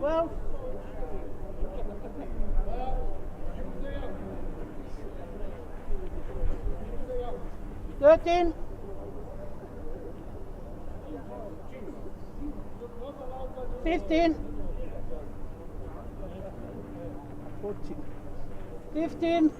Well, 13, 15, 15,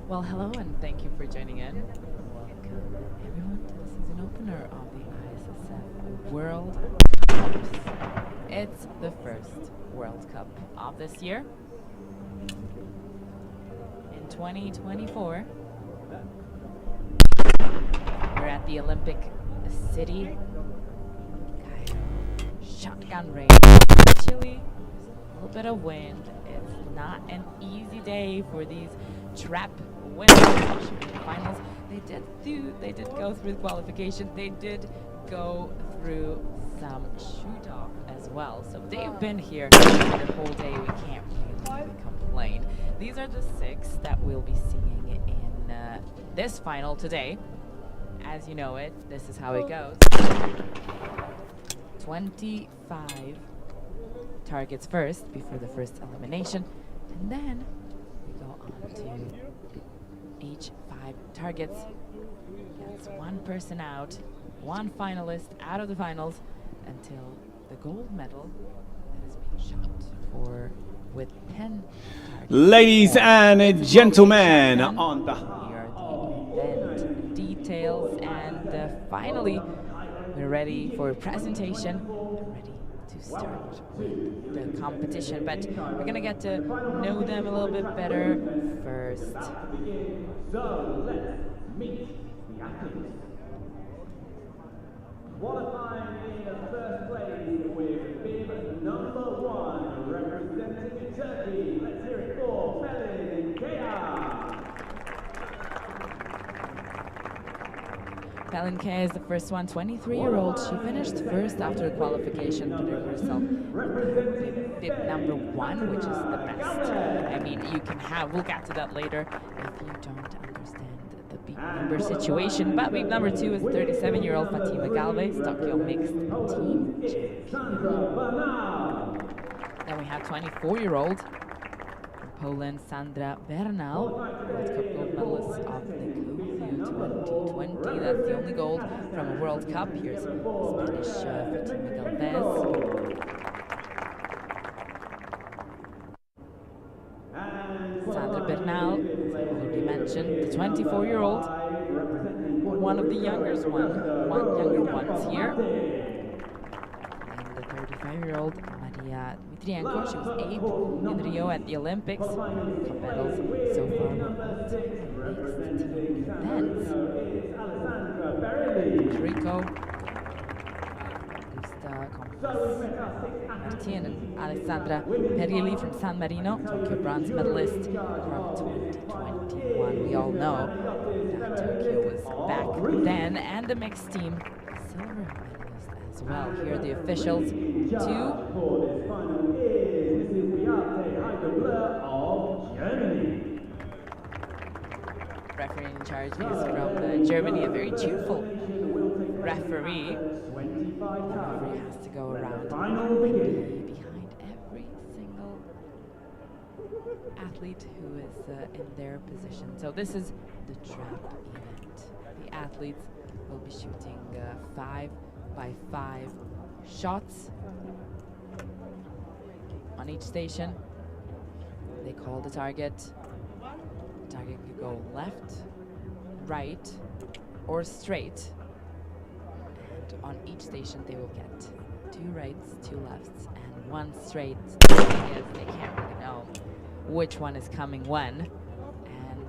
Well, hello and thank you for joining in. Welcome everyone to the season opener of the ISSF World Cups. It's the first World Cup of this year. In 2024, we're at the Olympic City. Shotgun rain, chilly, a little bit of wind. It's not an easy day for these trap winners. Finals. They did go through the qualification. They did go through some shoot off as well. So they've been here the whole day. We can't really complain. These are the 6 that we'll be seeing in this final today. As you know it, this is how it goes. 25 targets first before the first elimination, and then we go on to each 5 targets. That's 1 person out, 1 finalist out of the finals until the gold medal that is being shot for with 10 targets. Ladies and gentlemen, on the event details, and finally we're ready for presentation, ready to start with the competition, but we're gonna get to know them a little bit better first. So let's meet the athletes. Qualifying in first place with bib number 1, representing Turkey. Let's hear it for Bendegıya. Pelinke is the first one, 23-year-old. She finished first after the qualification, putting herself bib number 1, which is the best. I mean, you can have, we'll get to that later, if you don't understand the bib number situation. But bib number 2 is 37-year-old Fatima Galvez, Tokyo mixed team champion. Then we have 24-year-old from Poland, Sandra Bernal, World Cup gold medalist of the Tokyo 2020. That's the only gold from a World Cup. Here's Spanish Fatima Galvez. Sandra Bernal, already mentioned, the 24-year-old, one of the younger ones here. And the 35-year-old Maria Dmitrienko, she was 8th in Rio at the Olympics. Cup medals so far were mixed team events. Rico, Martin and Alessandra Perilli from San Marino, Tokyo bronze medalist from 2021. We all know that Tokyo was back then, and the mixed team silver medalist as well. Here are the officials. 2. Referee in charge is from Germany, a very cheerful referee. The referee has to go around and be behind every single athlete who is in their position. So this is the trap event. The athletes will be shooting 5x5 shots on each station. They call the target. The target could go left, right, or straight. And on each station they will get 2 rights, 2 lefts, and 1 straight. The thing is, they can't really know which one is coming when. And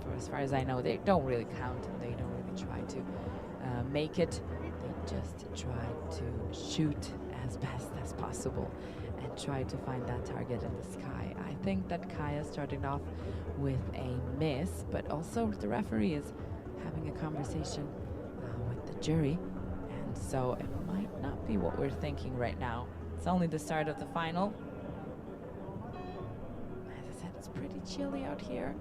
for as far as I know, they don't really count, and they don't really try to make it. They just try to shoot as best as possible and try to find that target in the sky. I think that Kaya started off with a miss, but also the referee is having a conversation with the jury, and so it might not be what we're thinking right now. It's only the start of the final. As I said, it's pretty chilly out here.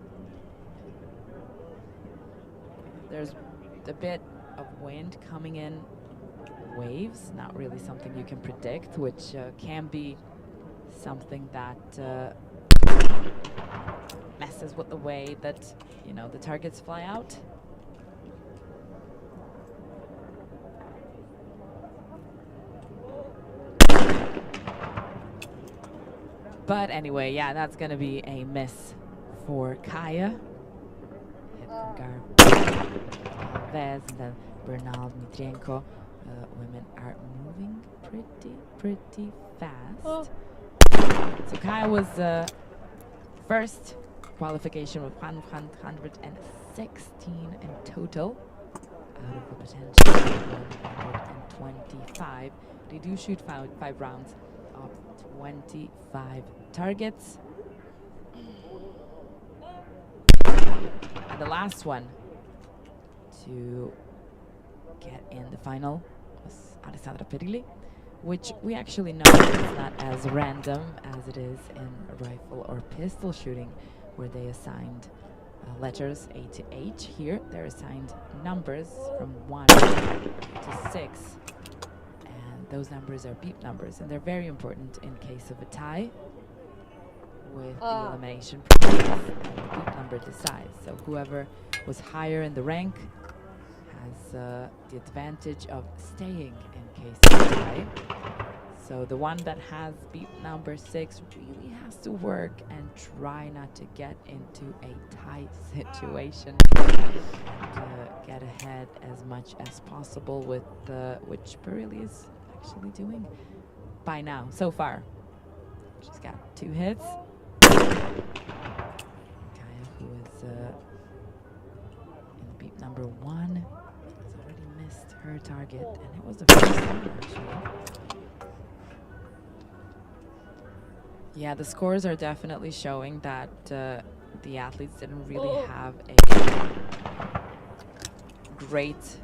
There's a bit of wind coming in, waves, not really something you can predict, which can be something that messes with the way that, you know, the targets fly out. But anyway, yeah, that's gonna be a miss for Kaya. Hit from Galvez, and then Bernal, Dmitrienko. Women are moving pretty fast. Oh. So Kaya was first qualification with 116 in total out of a potential 125. They do shoot 5 rounds of 25 targets. And the last one to get in the final was Alessandra Perilli, which we actually know is not as random as it is in rifle or pistol shooting, where they assigned letters A to H. Here they're assigned numbers from 1 to 6, and those numbers are beep numbers, and they're very important in case of a tie with the elimination process, and the beep number decides. So whoever was higher in the rank has the advantage of staying in case of a tie. So the one that has beep number 6 really has to work and try not to get into a tie situation and get ahead as much as possible, with which Perilli is actually doing by now, so far. She's got 2 hits. Kaya, who is in beep number 1, has already missed her target, and it was the first time actually. Yeah, the scores are definitely showing that the athletes didn't really have a great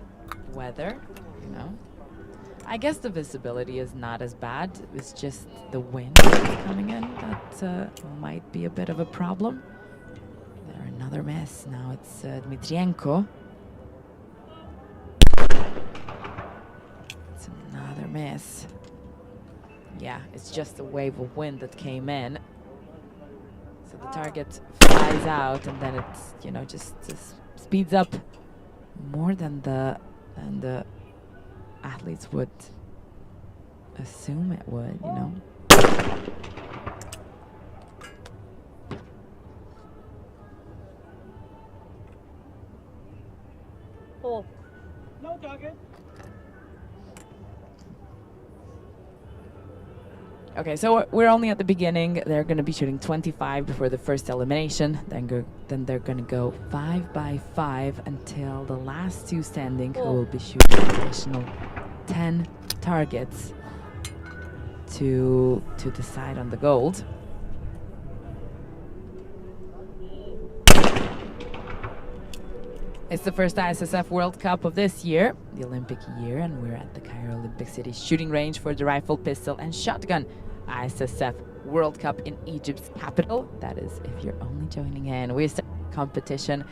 weather, you know. I guess the visibility is not as bad. It's just the wind that's coming in that might be a bit of a problem. There, another miss. Now it's Dmitrienko. It's another miss. Yeah, it's just a wave of wind that came in. So the target flies out, and then it's, you know, just speeds up more than the athletes would assume it would, you know. Oh. No target. Okay, so we're only at the beginning. They're going to be shooting 25 before the first elimination. Then they're going to go 5 by 5 until the last two standing, who will be shooting an additional 10 targets to decide on the gold. It's the first ISSF World Cup of this year, the Olympic year, and we're at the Cairo Olympic City shooting range for the rifle, pistol, and shotgun ISSF World Cup in Egypt's capital. That is, if you're only joining in. We started competition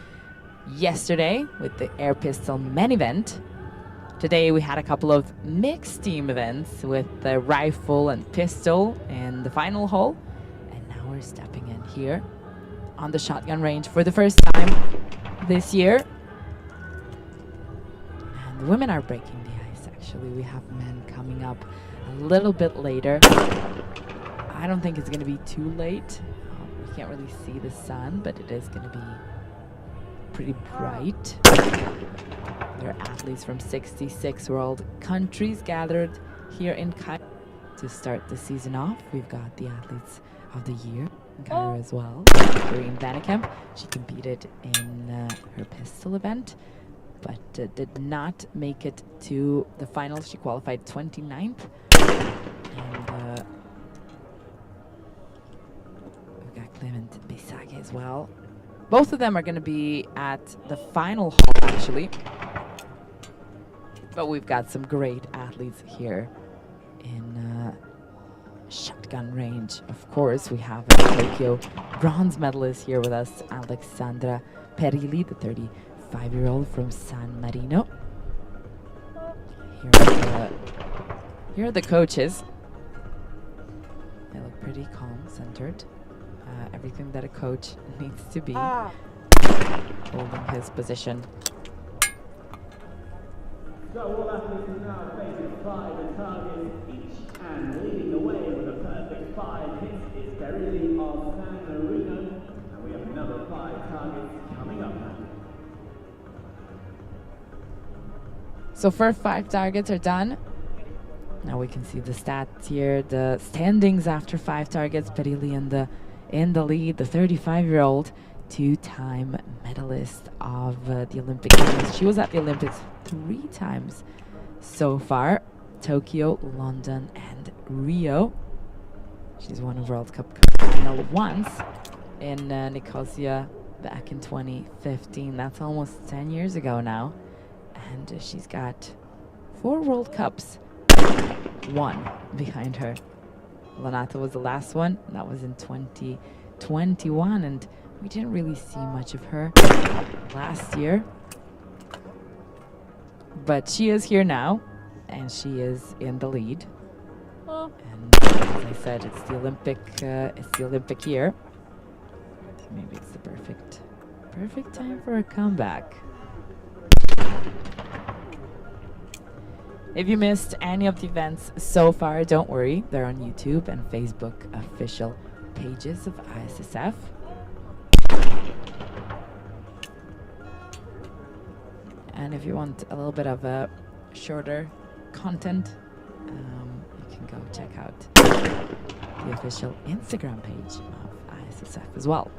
yesterday with the air pistol men event. Today we had a couple of mixed team events with the rifle and pistol in the final hole. And now we're stepping in here on the shotgun range for the first time this year. The women are breaking the ice, actually. We have men coming up a little bit later. I don't think it's going to be too late. We can't really see the sun, but it is going to be pretty bright. There are athletes from 66 world countries gathered here in Cairo to start the season off. We've got the athletes of the year in Cairo as well. Green Vannekamp, she competed in her pistol event, but did not make it to the finals. She qualified 29th. And we've got Clement Bisage as well. Both of them are going to be at the final hall, actually. But we've got some great athletes here in shotgun range. Of course, we have a Tokyo bronze medalist here with us, Alexandra Perilli, the 35-year-old from San Marino. Here are the coaches. They look pretty calm, centered. Everything that a coach needs to be, holding his position. So all athletes are now facing 5 targets each, and leading the way with a perfect 5 hits is Perilli of San Marino, and we have another 5 targets coming up now. So first 5 targets are done. Now we can see the stats here, the standings after 5 targets. Perilli in the lead, the 35-year-old, 2-time medalist of the Olympic Games. She was at the Olympics 3 times so far: Tokyo, London, and Rio. She's won a World Cup final once in Nicosia back in 2015. That's almost 10 years ago now. And she's got 4 World Cups, 1 behind her. Lanata was the last one. That was in 2021, and we didn't really see much of her last year. But she is here now, and she is in the lead. And as I said, it's the Olympic year. Maybe it's the perfect time for a comeback. If you missed any of the events so far, don't worry. They're on YouTube and Facebook official pages of ISSF. And if you want a little bit of a shorter content, you can go check out the official Instagram page of ISSF as well.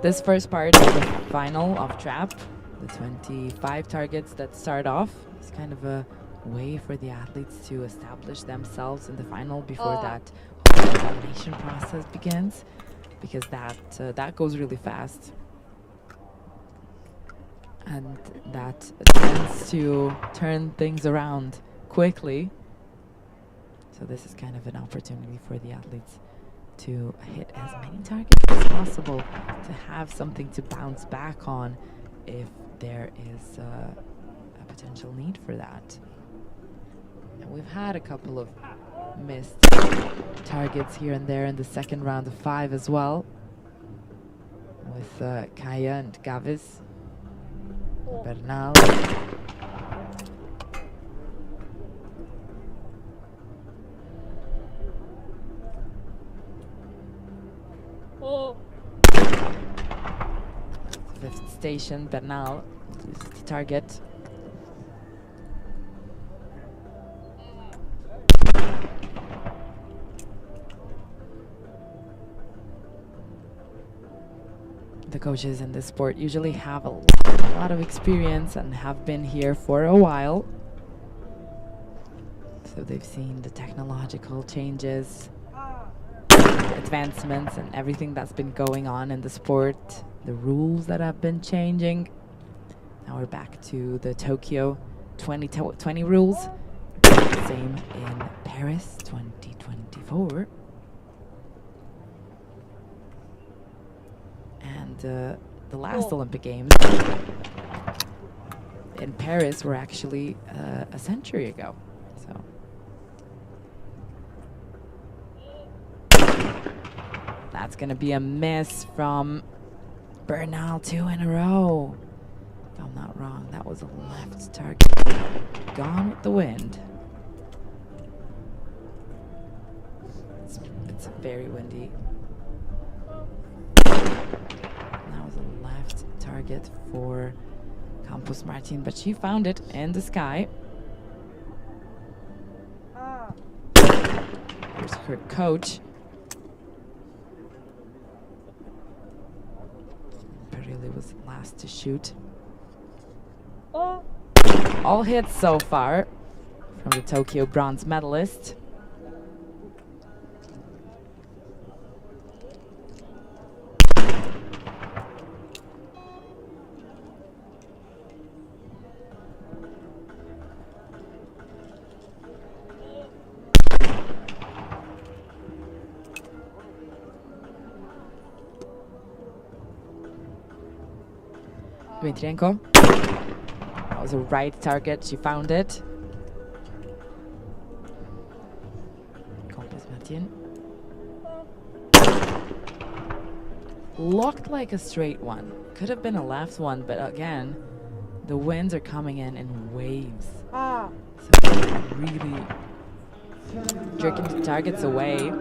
This first part of the final of trap, the 25 targets that start off, is kind of a way for the athletes to establish themselves in the final before that elimination process begins. because that goes really fast. And that tends to turn things around quickly. So this is kind of an opportunity for the athletes to hit as many targets as possible, to have something to bounce back on if there is a potential need for that. And we've had a couple of missed targets here and there in the second round of 5 as well, with Kaya and Gavis, Bernal. Fifth station, Bernal loses the target. The coaches in this sport usually have a lot of experience and have been here for a while. So they've seen the technological changes, advancements, and everything that's been going on in the sport, the rules that have been changing. Now we're back to the Tokyo 2020 rules. Same in Paris 2024. And the last Olympic Games in Paris were actually a century ago. So that's going to be a miss from Bernal, 2 in a row. If I'm not wrong, that was a left target. Gone with the wind. It's very windy. That was a left target for Campos Martin, but she found it in the sky. Here's her coach. Perilli was last to shoot. All hits so far from the Tokyo bronze medalist. Dmitrienko. That was a right target. She found it. Campos Martin. Looked like a straight one. Could have been a left one, but again, the winds are coming in waves. So really jerking the targets away.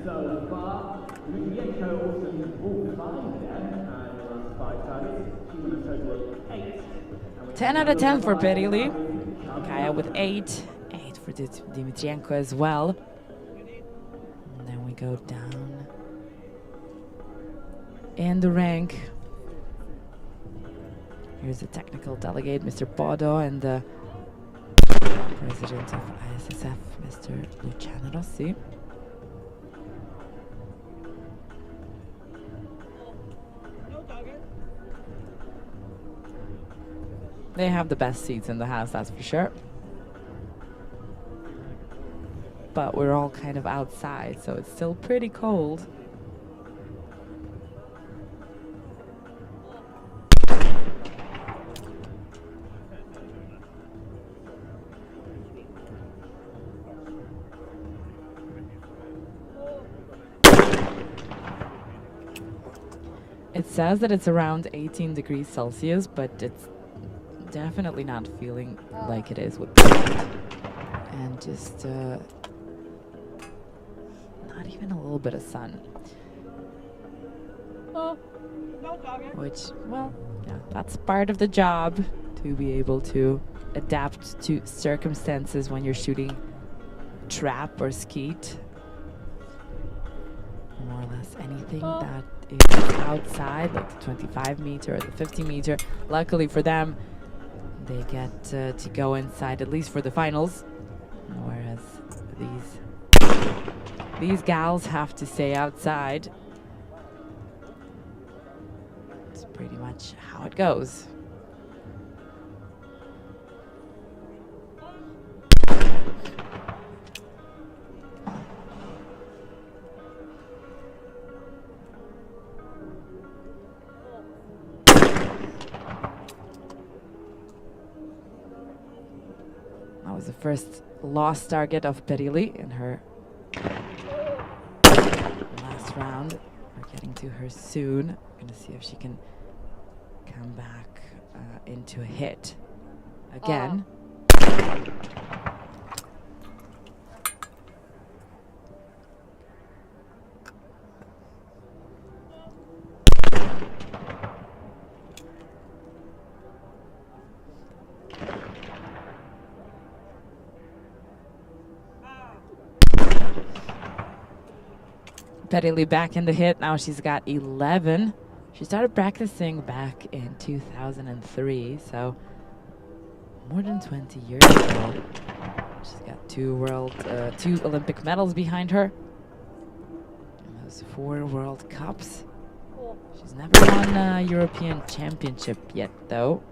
So far, Lukienko also walked by there and lost 5 targets. She won a total of 8. 10 out of 10 for Perilli. Kaya with 8. 8 for Dmitrienko as well. And then we go down in the rank. Here's the technical delegate, Mr. Bodo, and the president of ISSF, Mr. Luciano Rossi. They have the best seats in the house, that's for sure. But we're all kind of outside, so it's still pretty cold. It says that it's around 18 degrees Celsius, but it's definitely not feeling like it is with the wind. And just not even a little bit of sun. Which, well, yeah, that's part of the job, to be able to adapt to circumstances when you're shooting trap or skeet. More or less anything that is outside, like the 25 meter or the 50 meter. Luckily for them, they get to go inside, at least for the finals. Whereas These gals have to stay outside. It's pretty much how it goes. That was the first lost target of Perili in her last round. We're getting to her soon. Gonna see if she can come back into a hit again. Perili back in the hit. Now she's got 11. She started practicing back in 2003, so more than 20 years ago. She's got two Olympic medals behind her. And those 4 World Cups. She's never won a European Championship yet, though.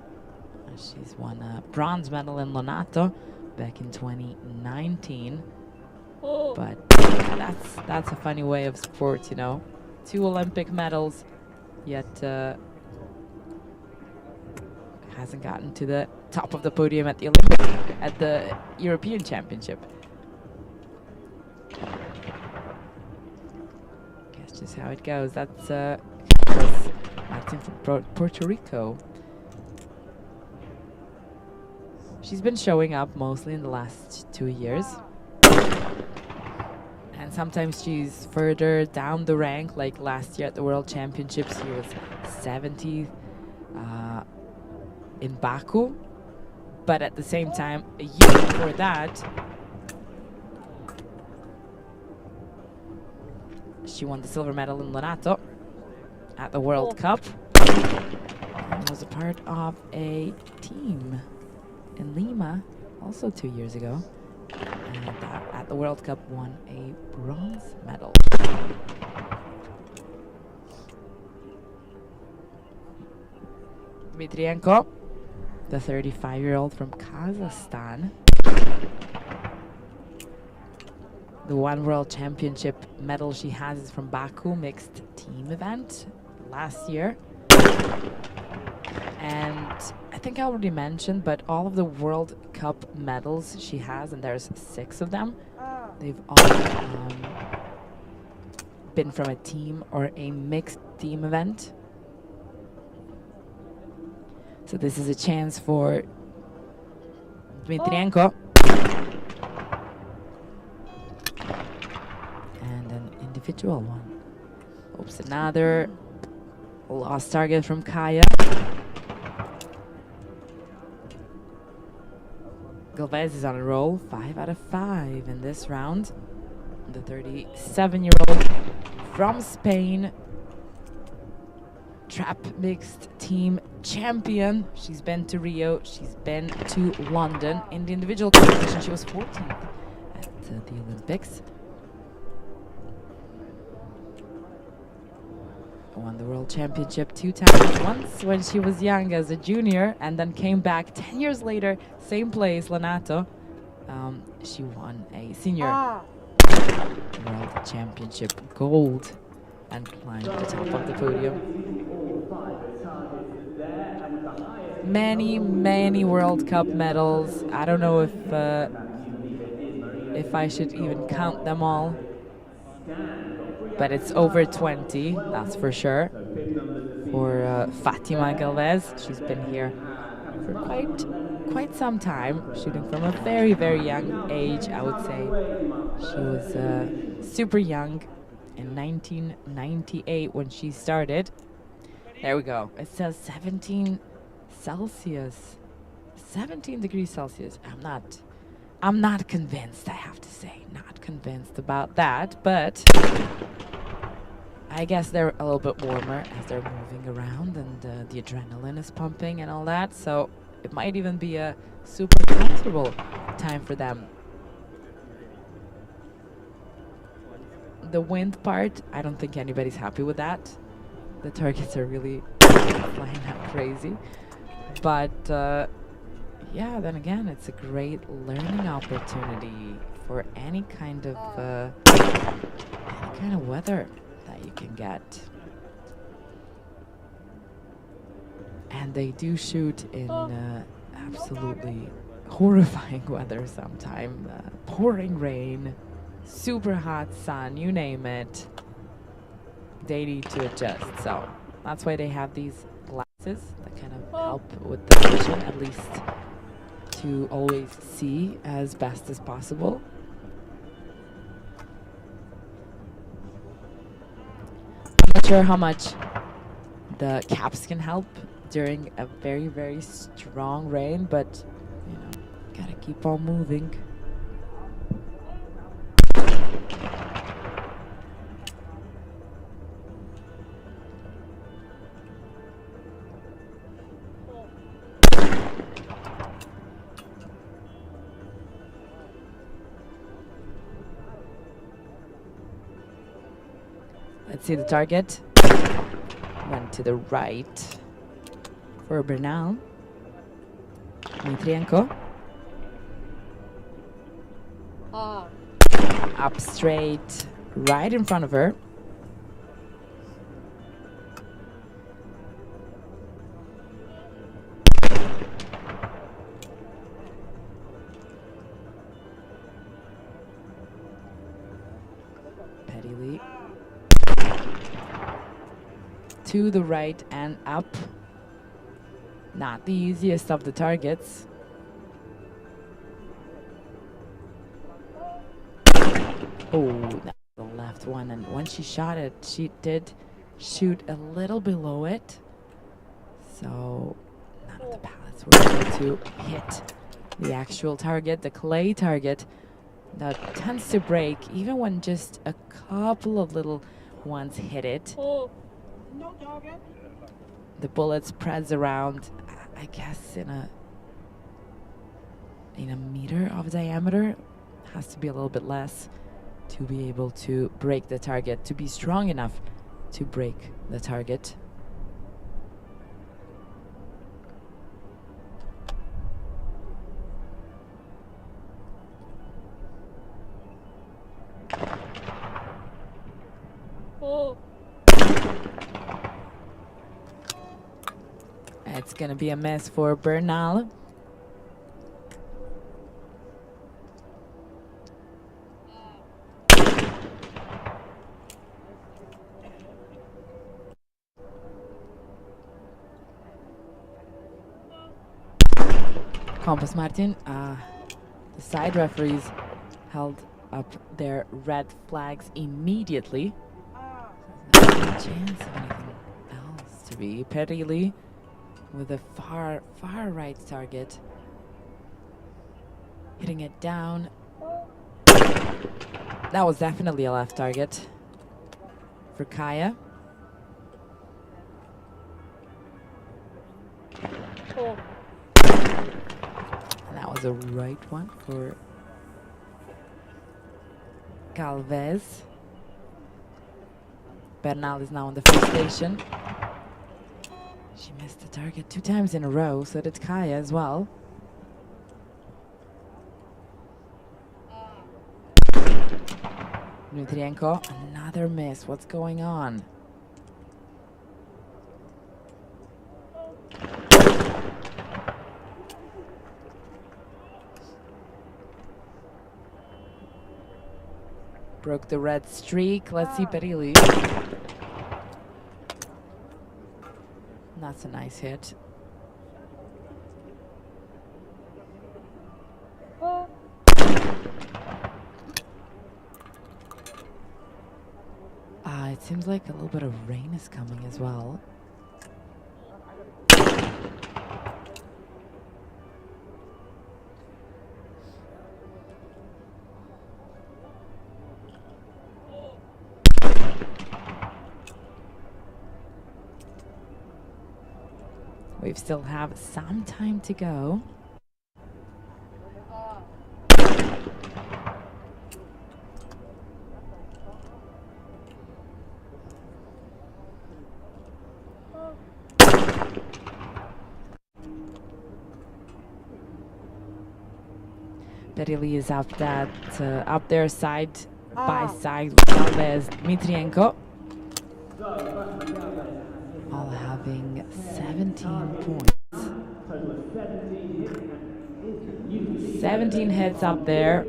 She's won a bronze medal in Lonato back in 2019. But that's a funny way of sport, you know. 2 Olympic medals, yet hasn't gotten to the top of the podium at the European Championship. Guess just how it goes. That's Martin from Puerto Rico. She's been showing up mostly in the last 2 years. And sometimes she's further down the rank, like last year at the World Championships, she was 70th in Baku. But at the same time, a year before that, she won the silver medal in Lonato at the World Cup and was a part of a team in Lima also 2 years ago. And at the World Cup won a bronze medal. Dmitrienko, the 35-year-old from Kazakhstan. The 1 World Championship medal she has is from Baku mixed team event last year. And I think I already mentioned, but all of the World Cup medals she has, and there's 6 of them, they've all been from a team or a mixed team event. So this is a chance for Dmitrienko. And an individual one. Oops, another lost target from Kaya. Galvez is on a roll, 5 out of 5 in this round. The 37-year-old from Spain, trap mixed team champion. She's been to Rio, she's been to London. In the individual competition, she was 14th at the Olympics. Won the World Championship 2 times, once when she was young as a junior, and then came back 10 years later, same place, Lonato. She won a senior World Championship gold and climbed to the top of the podium. Many World Cup medals. I don't know if I should even count them all, but it's over 20, that's for sure. For Fatima Galvez, she's been here for quite some time, shooting from a very young age, I would say. She was super young in 1998 when she started. There we go. It says 17 Celsius, 17 degrees Celsius. I'm not convinced, I have to say. Not convinced about that, but I guess they're a little bit warmer as they're moving around, and the adrenaline is pumping and all that, so it might even be a super comfortable time for them. The wind part, I don't think anybody's happy with that. The targets are really flying out crazy. But yeah, then again, it's a great learning opportunity for any kind of weather that you can get. And they do shoot in absolutely horrifying weather sometimes. Pouring rain, super hot sun, you name it. They need to adjust. So that's why they have these glasses that kind of help with the vision, at least to always see as best as possible. I'm not sure how much the caps can help during a very, very strong rain, but you know, gotta keep on moving. Let's see the target. Went to the right for Bernal. Dmitrienko. Up straight, right in front of her. Petty to the right and up. Not the easiest of the targets. Oh, that's the left one. And when she shot it, she did shoot a little below it. So none of the pallets were able to hit the actual target, the clay target that tends to break even when just a couple of little ones hit it. No target. The bullet spreads around, I guess, in a meter of diameter. Has to be a little bit less to be able to break the target, to be strong enough to break the target. It's gonna be a mess for Bernal. Campos Martin, the side referees held up their red flags immediately. There's no chance of anything else to be. Perilli with a far right target. Hitting it down. That was definitely a left target for Kaya. And that was a right one for Galvez. Bernal is now on the first station. She missed the target 2 times in a row, so did Kaya as well. Dmitrienko, another miss. What's going on? Broke the red streak. Let's see Perilli. That's a nice hit. It seems like a little bit of rain is coming as well. We still have some time to go. Perily is up there side by side with Galvez, Dmitrienko. All having 17 points. 17 hits up there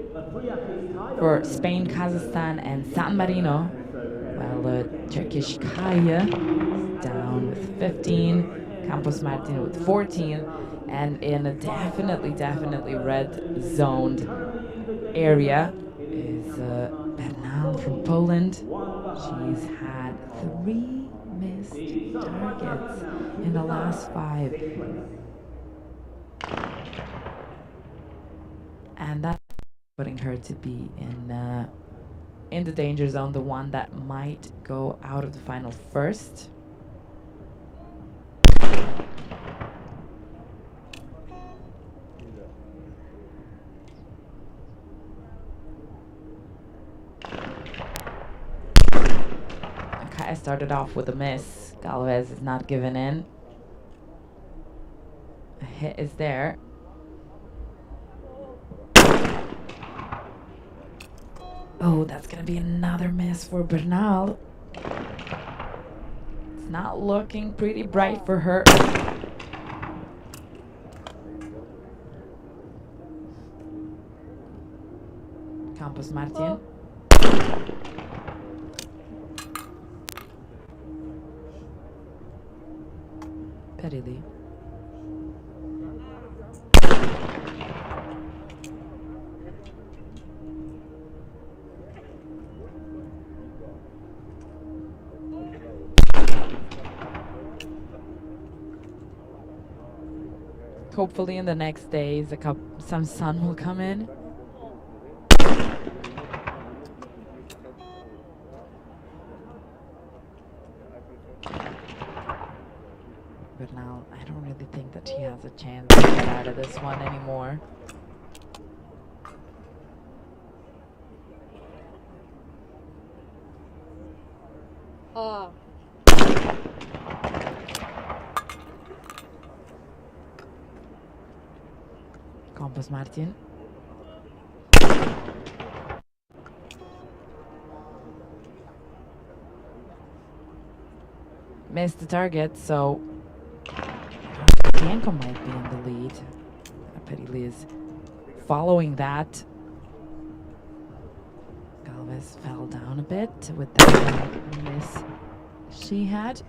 for Spain, Kazakhstan, and San Marino. While Turkish Kaya is down with 15, Campos Martin with 14, and in a definitely red zoned area is Bernal from Poland. She's had 3 missed targets in the last 5. And that's putting her to be in the danger zone, the one that might go out of the final first. Okay, I started off with a miss. Galvez is not giving in. A hit is there. Oh, that's gonna be another miss for Bernal. It's not looking pretty bright for her. Campos Martin. Perily. Hopefully in the next days some sun will come in. But now I don't really think that she has a chance to get out of this one anymore. Campos Martin. Missed the target, so Bianco might be in the lead. Perily is following that. Galvez fell down a bit with that miss she had.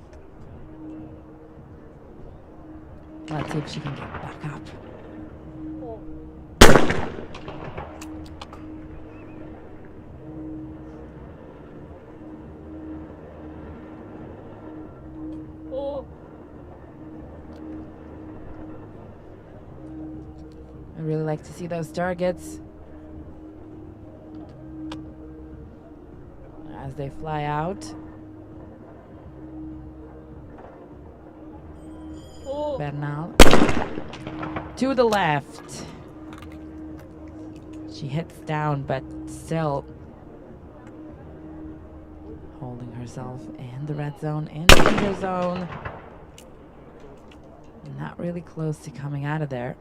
Let's see if she can get back up. I really like to see those targets as they fly out. Bernal to the left. She hits down, but still holding herself in the red zone, in the danger zone. Not really close to coming out of there.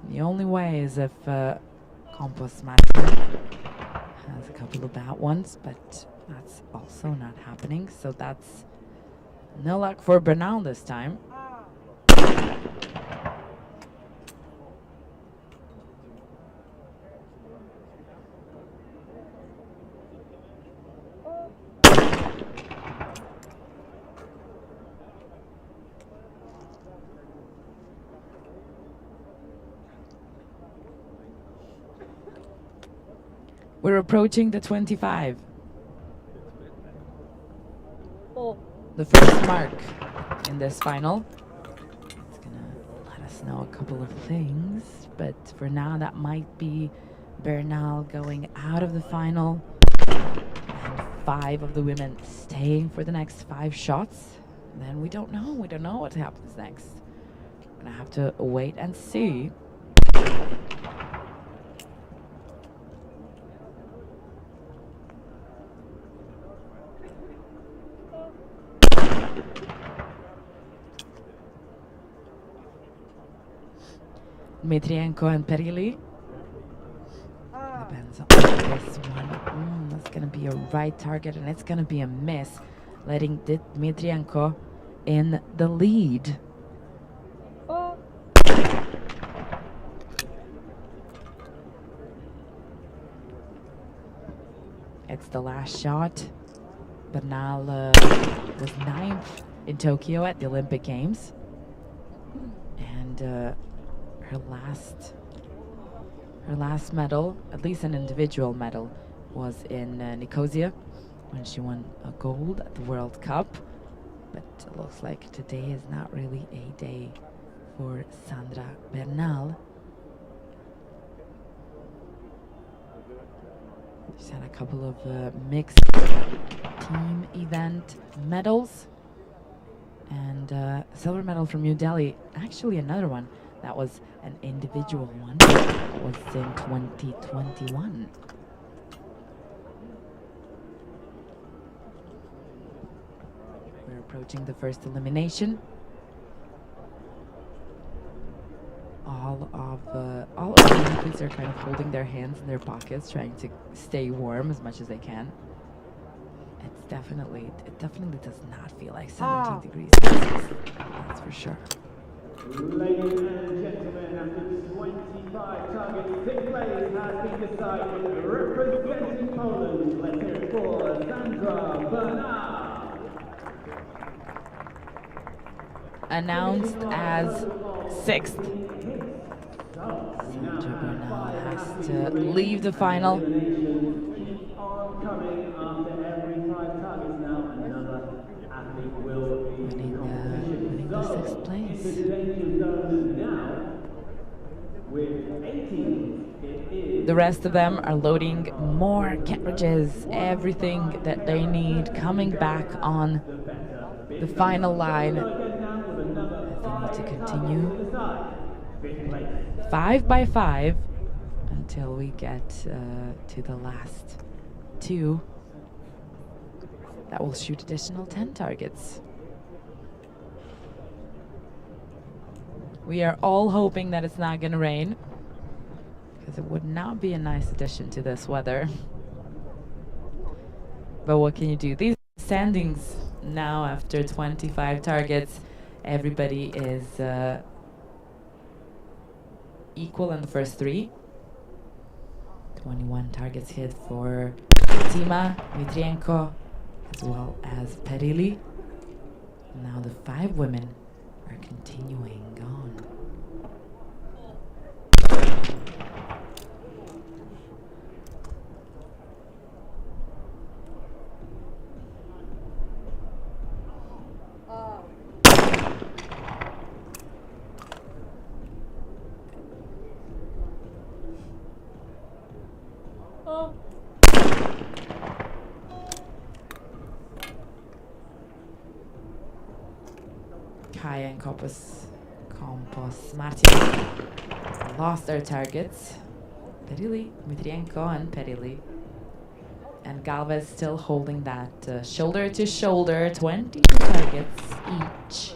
The only way is if Campos Martin has a couple of bad ones, but that's also not happening. So that's no luck for Bernal this time. We're approaching the 25. The first mark in this final. It's gonna let us know a couple of things, but for now that might be Bernal going out of the final and 5 of the women staying for the next 5 shots. And then we don't know what happens next. We're gonna have to wait and see. Dmitrienko and Perily. depends on this one. That's gonna be a right target, and it's gonna be a miss, letting Dmitrienko in the lead. It's the last shot. Bernal was 9th in Tokyo at the Olympic Games. And her last medal, at least an individual medal, was in Nicosia when she won a gold at the World Cup. But it looks like today is not really a day for Sandra Bernal. She's had a couple of mixed team event medals, and a silver medal from New Delhi. Actually, another one that was an individual one. That was in 2021. We're approaching the first elimination. All of the athletes are kind of holding their hands in their pockets, trying to stay warm as much as they can. It definitely does not feel like 17 degrees Celsius. That's for sure. Ladies and gentlemen, after 25 targets, 6th place has been decided. Representing Poland, let's hear it for Sandra Bernal. Announced as 6th. Sandra Bernal has to leave the final. Keep on coming after every 5 targets now. Another athlete will be Winning the 6th place. the danger zone now with 18. It is The rest of them are loading more carriages, everything that they need, coming back on the final line as they need to continue 5 by 5 until we get to the last 2 that will shoot additional 10 targets. We are all hoping that it's not gonna rain, because it would not be a nice addition to this weather. But what can you do? These standings now after 25 targets, everybody is equal in the first 3. 21 targets hit for Tima, Dmitrienko, as well as Perili. Now the 5 women are continuing on. Kaya and Campos Martin lost their targets. Perili, Dmitrienko and Perili. And Galvez still holding that shoulder to shoulder, 22 targets each.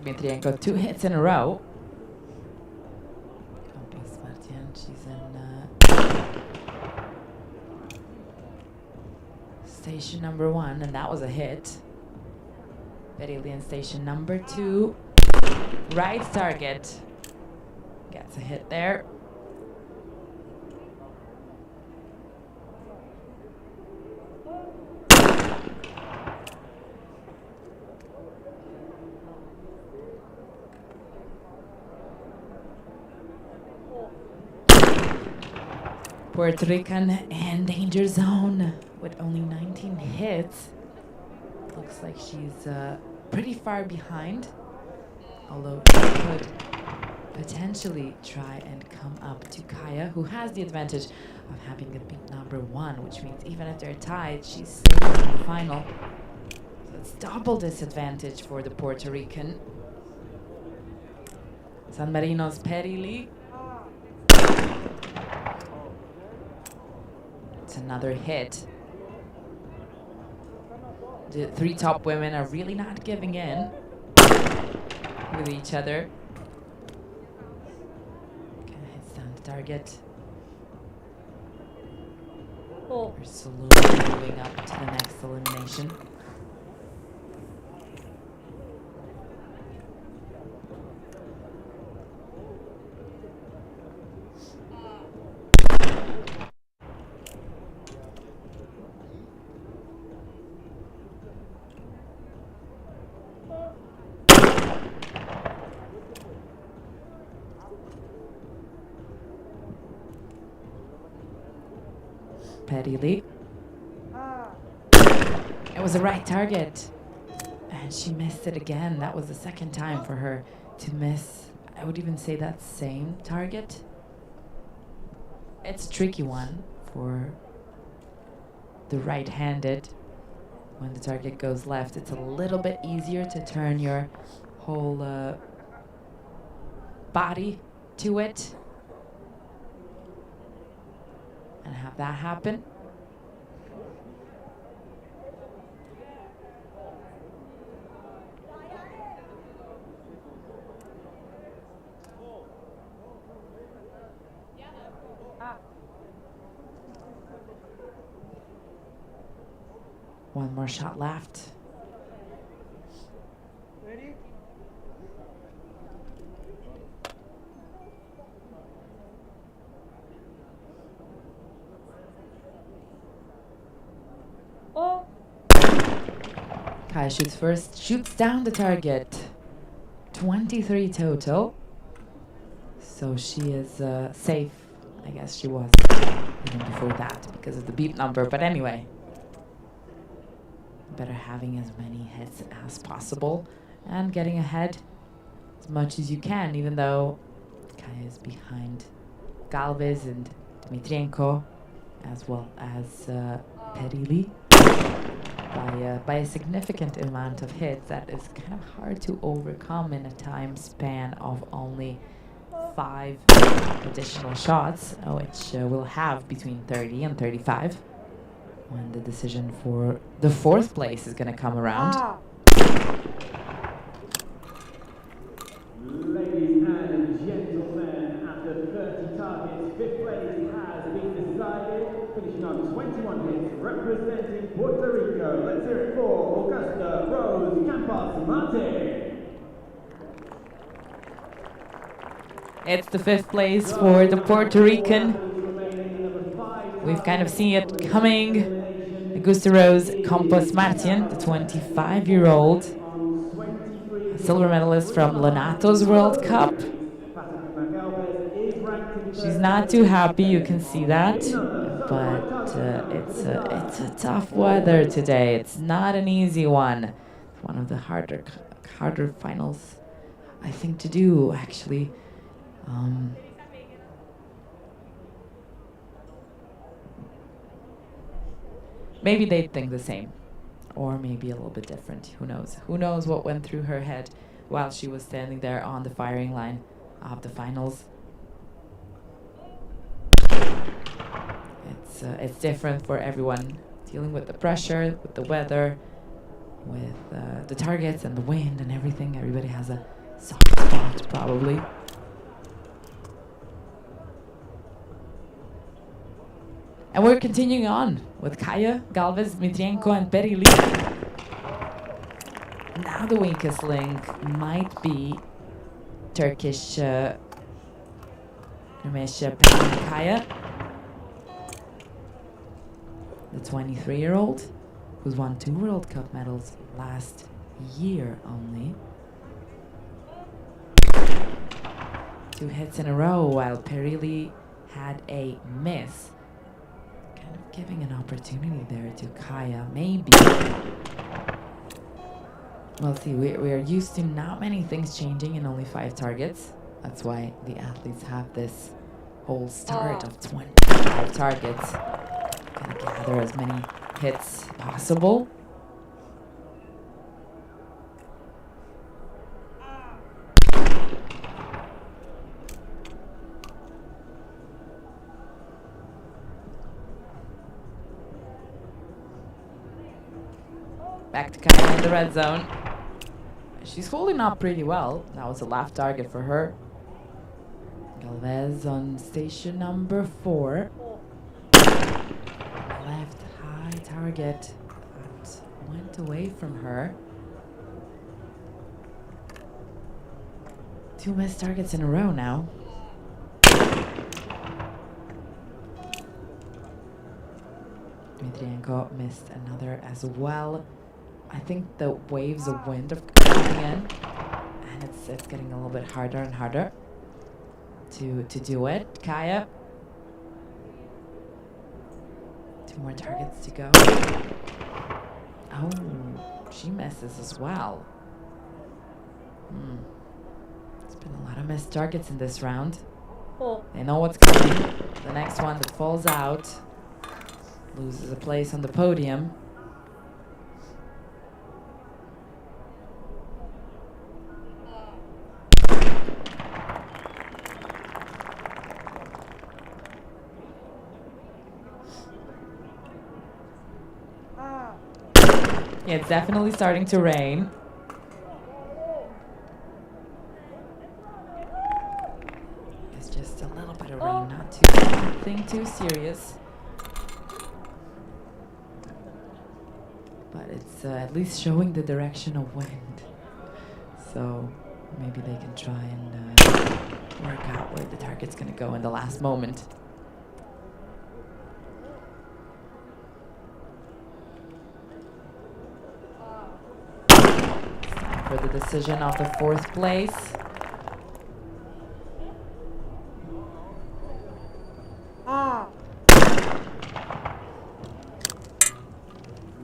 Dmitrienko 2 hits in a row. Campos Martin, she's in station number 1, and that was a hit. Perili in station number 2. Right target. Gets a hit there. Puerto Rican in danger zone with only 19 hits. Looks like she's pretty far behind, although she could potentially try and come up to Kaya, who has the advantage of having the big number 1, which means even if they're tied, she's safe in the final. So it's double disadvantage for the Puerto Rican. San Marino's Perili. It's another hit. The three top women are really not giving in with each other. Okay, hits down the target. We're slowly moving up to the next elimination. Perili. It was the right target. And she missed it again. That was the second time for her to miss. I would even say that same target. It's a tricky one for the right-handed. When the target goes left, it's a little bit easier to turn your whole body to it and have that happen. One more shot left. Ready? Oh! Kaya shoots first, shoots down the target. 23 total. So she is safe. I guess she was even before that because of the beep number. But anyway, better having as many hits as possible and getting ahead as much as you can, even though Kaya is behind Galvez and Dmitrienko, as well as Perili by a significant amount of hits. That is kind of hard to overcome in a time span of only 5 additional shots, which we'll have between 30 and 35 when the decision for the 4th place is going to come around. Ladies and gentlemen, after 30 targets, 5th place has been decided, finishing on 21 hits, representing Puerto Rico. Let's hear it for Augusta Rose Campos Mate. It's the 5th place for the Puerto Rican. We've kind of seen it coming. Augusta Rose Campos Martin, the 25-year-old silver medalist from Lenato's World Cup. She's not too happy, you can see that. But it's a tough weather today. It's not an easy one. It's one of the harder finals, I think, to do, actually. Maybe they'd think the same, or maybe a little bit different. Who knows? Who knows what went through her head while she was standing there on the firing line of the finals. It's different for everyone, dealing with the pressure, with the weather, with the targets and the wind and everything. Everybody has a soft spot, probably. And we're continuing on with Kaya, Galvez, Dmitrienko, and Perili. Now the weakest link might be Turkish Kaya, the 23-year-old who's won 2 World Cup medals last year only. 2 hits in a row, while Perili had a miss. Giving an opportunity there to Kaya, maybe. We'll see. We are used to not many things changing in only 5 targets. That's why the athletes have this whole start of 25 targets. Gonna gather as many hits possible. Back to Kaya in the red zone. She's holding up pretty well. That was a left target for her. Galvez on station number 4. Left high target that went away from her. 2 missed targets in a row now. Dmitrienko missed another as well. I think the waves of wind are coming in, and it's getting a little bit harder and harder to do it. Kaya. 2 more targets to go. Oh, she misses as well. There's been a lot of missed targets in this round. They know what's coming. The next one that falls out loses a place on the podium. Yeah, it's definitely starting to rain. It's just a little bit of rain, nothing too serious. But it's at least showing the direction of wind. So maybe they can try and work out where the target's gonna go in the last moment. For the decision of the 4th place.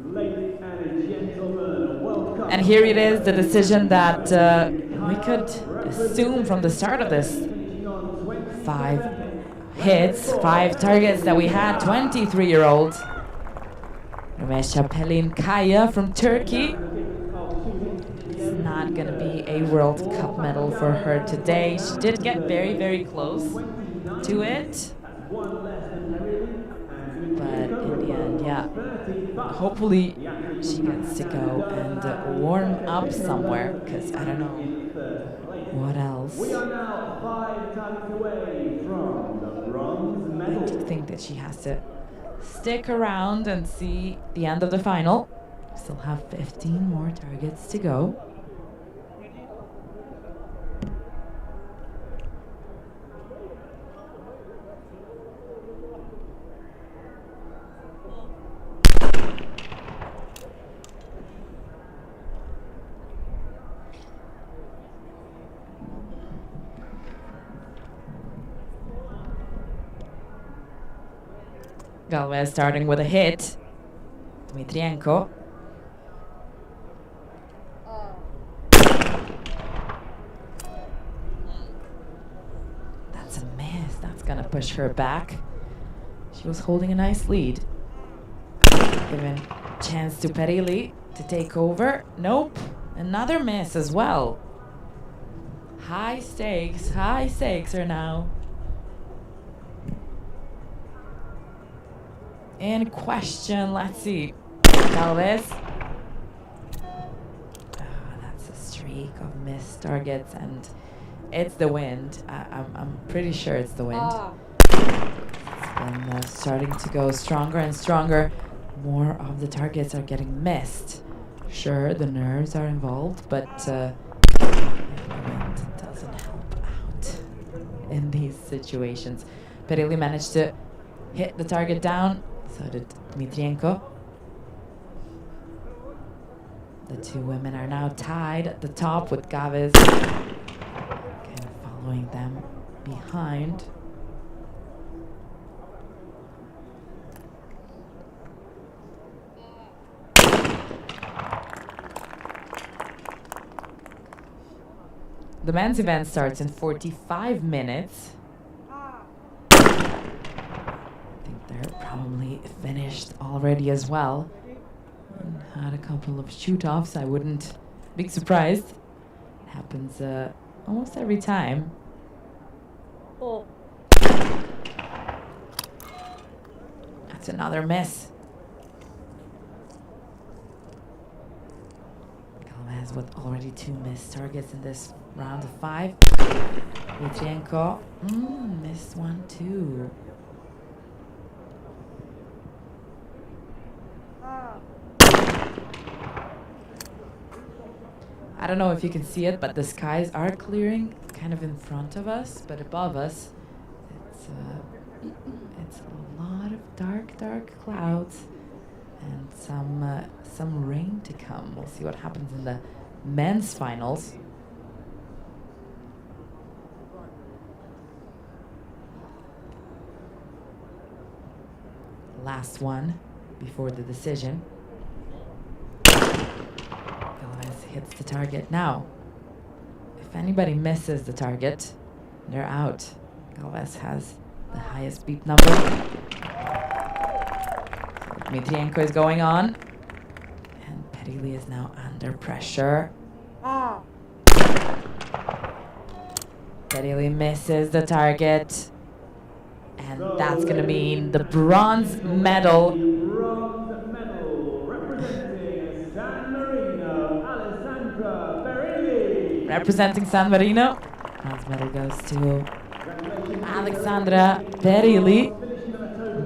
Ladies and gentlemen, welcome. And here it is, the decision that we could assume from the start of this. 5 hits, 5 targets that we had. 23-year-old Remesha Pelin Kaya from Turkey. Not gonna be a World Cup medal for her today. She did get very, very close to it, but in the end, yeah, hopefully she gets to go and warm up somewhere, because I don't know what else. We are now 5 targets away from the bronze medal. I do think that she has to stick around and see the end of the final. Still have 15 more targets to go. Galvez starting with a hit. Dmitrienko. That's a miss. That's gonna push her back. She was holding a nice lead. Given chance to Perilli to take over. Nope. Another miss as well. High stakes are now in question. Let's see. Galvez. That's a streak of missed targets, and it's the wind. I'm pretty sure it's the wind. It's been starting to go stronger and stronger. More of the targets are getting missed. Sure, the nerves are involved, but the wind doesn't help out in these situations. Perilli managed to hit the target down. So did Dmitrienko. The 2 women are now tied at the top with Galvez again following them behind. The men's event starts in 45 minutes. They're probably finished already as well. And had a couple of shoot-offs. I wouldn't be surprised. It happens almost every time. That's another miss. Galvez with already 2 missed targets in this round of 5. Dmitrienko missed one too. I don't know if you can see it, but the skies are clearing kind of in front of us, but above us it's a lot of dark clouds and some rain to come. We'll see what happens in the men's finals. Last one before the decision. Galvez hits the target. Now, if anybody misses the target, they're out. Galvez has the highest beat number. Dmitrienko is going on. And Perili is now under pressure. Perili misses the target. And that's going to mean the bronze medal. Bronze medal representing San Marino, Alessandra Perili. Representing San Marino. Bronze medal goes to Alexandra Perili,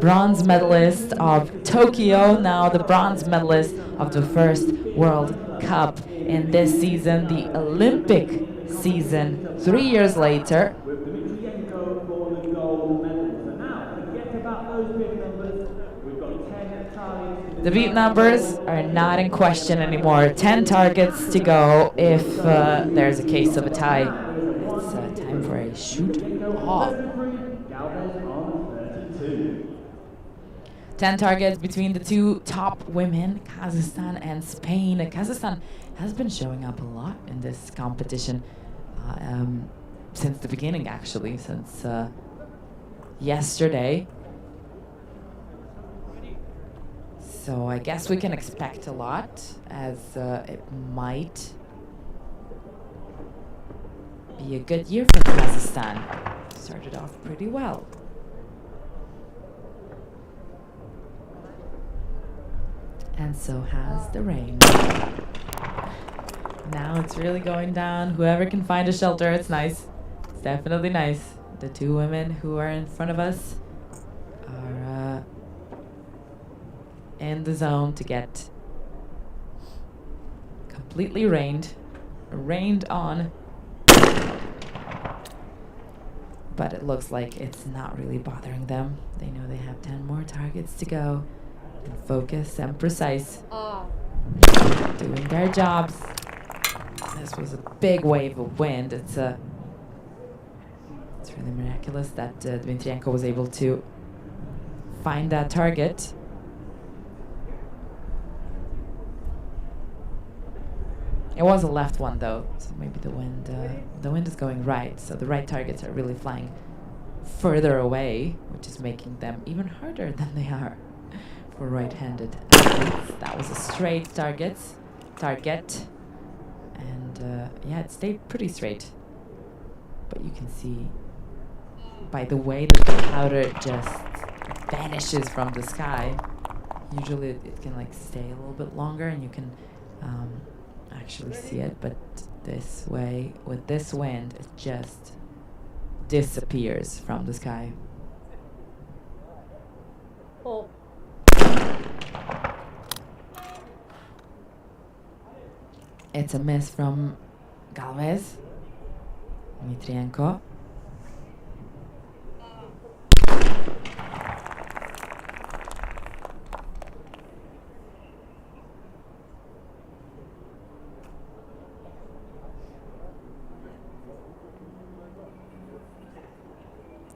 bronze medalist of Tokyo, now the bronze medalist of the first World Cup in this season, the Olympic season, 3 years later. With Dmitrienko for the gold medal. So now, forget about those big numbers. We've got 10 targets. The beat numbers are not in question anymore. 10 targets to go if there's a case of a tie. It's time for a shoot off. 10 targets between the two top women, Kazakhstan and Spain. Kazakhstan has been showing up a lot in this competition since the beginning, actually, since yesterday. So I guess we can expect a lot, as it might be a good year for Kazakhstan. Started off pretty well. And so has the rain. Now it's really going down. Whoever can find a shelter, it's nice. It's definitely nice. The two women who are in front of us are in the zone to get completely rained on. But it looks like it's not really bothering them. They know they have 10 more targets to go. And focus and precise. Doing their jobs. This was a big wave of wind. It's really miraculous that Dmitrienko was able to find that target. It was a left one though, so maybe the wind is going right, so the right targets are really flying further away, which is making them even harder than they are for right-handed athletes. That was a straight target, and yeah, it stayed pretty straight. But you can see by the way that the powder just vanishes from the sky. Usually it can like stay a little bit longer, and you can actually see it. But this way, with this wind, it just disappears from the sky. Oh. It's a miss from Galvez. Dmitrienko.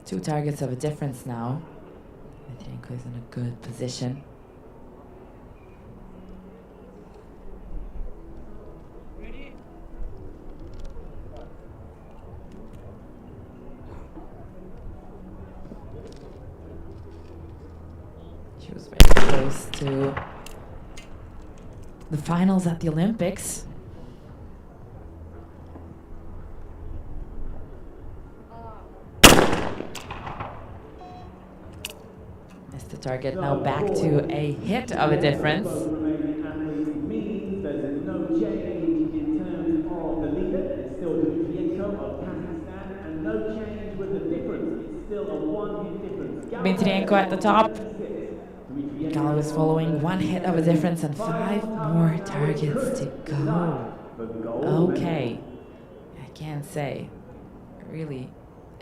Two targets of a difference now. Dmitrienko is in a good position. She was very close to the finals at the Olympics. Missed the target, now back to a hit of a difference. Means there's no change in still a one-hit difference. Dmitrienko at the top. Gal is following, 1 hit of a difference and 5 more targets to go. Okay. I can't say. Really,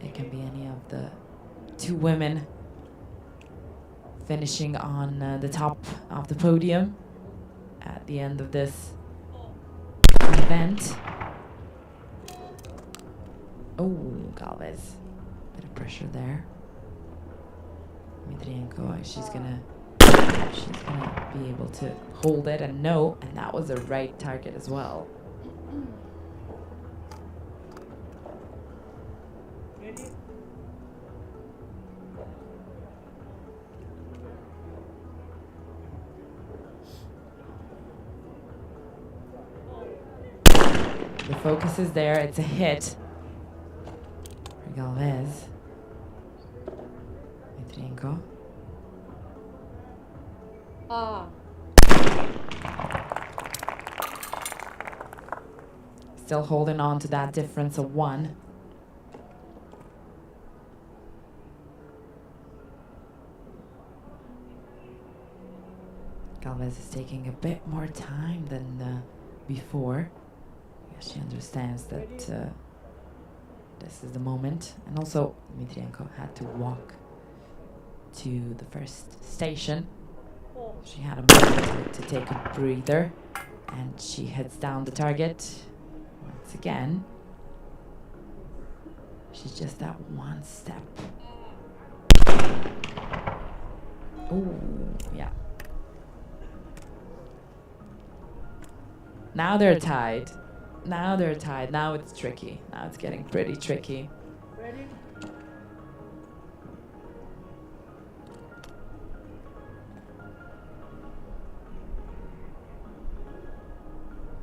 it can be any of the 2 women finishing on the top of the podium at the end of this event. Oh, Galvez. Bit of pressure there. Dmitrienko, she's gonna be able to hold it, and no, and that was the right target as well. The focus is there, it's a hit for Galvez. Dmitrienko. Still holding on to that difference of 1. Galvez is taking a bit more time than before. She understands that this is the moment. And also, Dmitrienko had to walk to the first station. She had a moment to take a breather, and she heads down the target once again. She's just that 1 step. Oh, yeah. Now they're tied. Now they're tied. Now it's tricky. Now it's getting pretty tricky. Ready?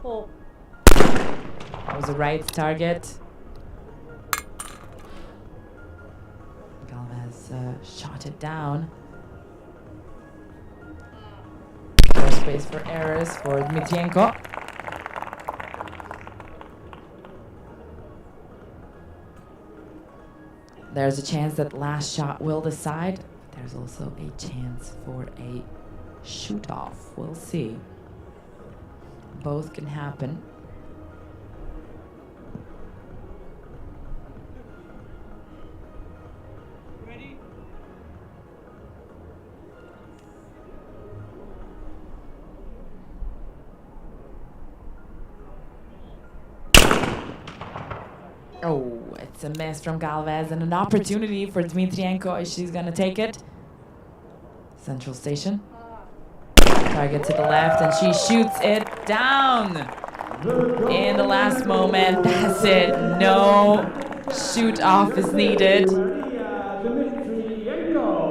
Pull. That was the right target. Galvez shot it down. More space for errors for Dmitrienko. There's a chance that last shot will decide. There's also a chance for a shoot-off. We'll see. Both can happen. Ready? Oh, it's a miss from Galvez and an opportunity for Dmitrienko if she's gonna take it. Central station. Target to the left, and she shoots it down in the last moment. That's it. No shoot off is needed.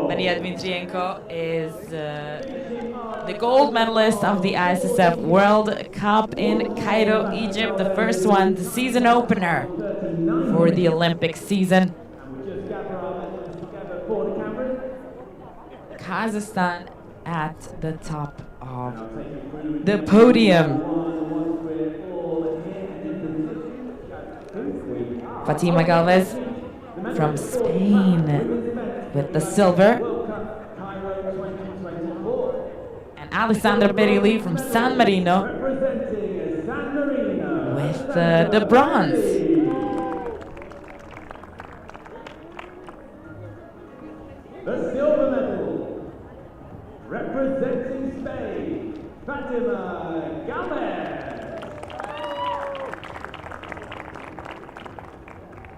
Maria Dmitrienko is the gold medalist of the ISSF World Cup in Cairo, Egypt. The first one, the season opener for the Olympic season. Kazakhstan at the top of the podium. Fatima Galvez from Spain with the silver. And Alessandra Berilli from San Marino with the bronze. The silver medal, representing Spain, Fatima Galvez.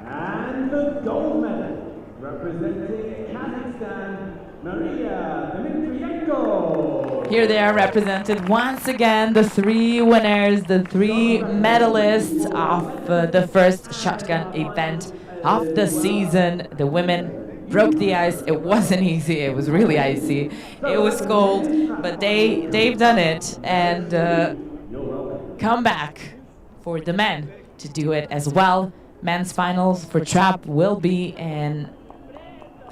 And the gold medal, representing Kazakhstan, Maria Dmitrienko. Here they are represented once again, the 3 winners, the 3 medalists of the first shotgun event of the season. The women broke the ice. It wasn't easy. It was really icy. It was cold, but they've done it, and come back for the men to do it as well. Men's finals for trap will be in,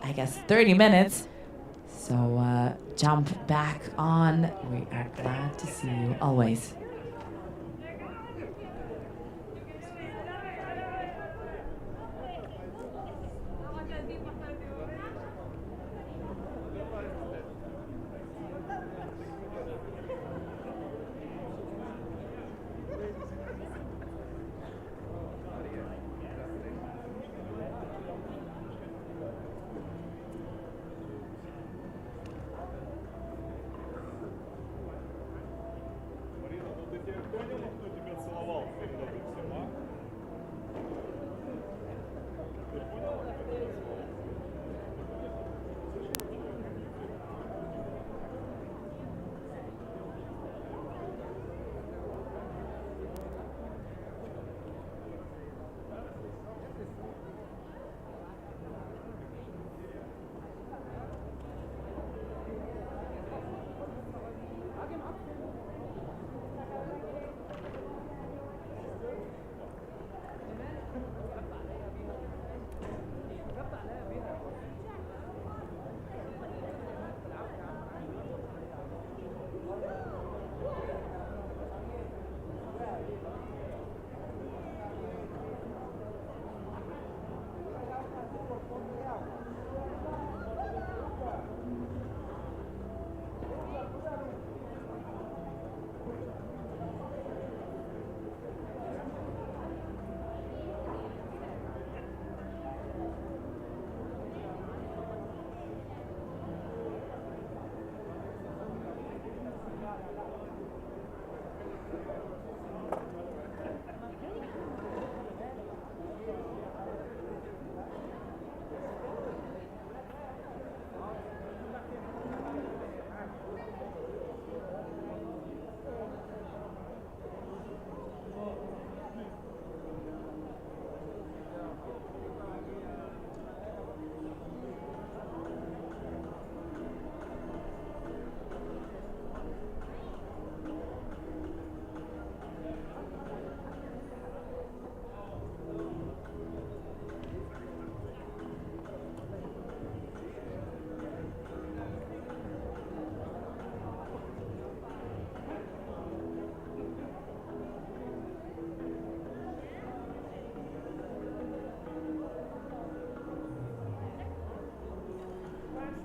I guess, 30 minutes. So jump back on. We are glad to see you always.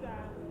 stand.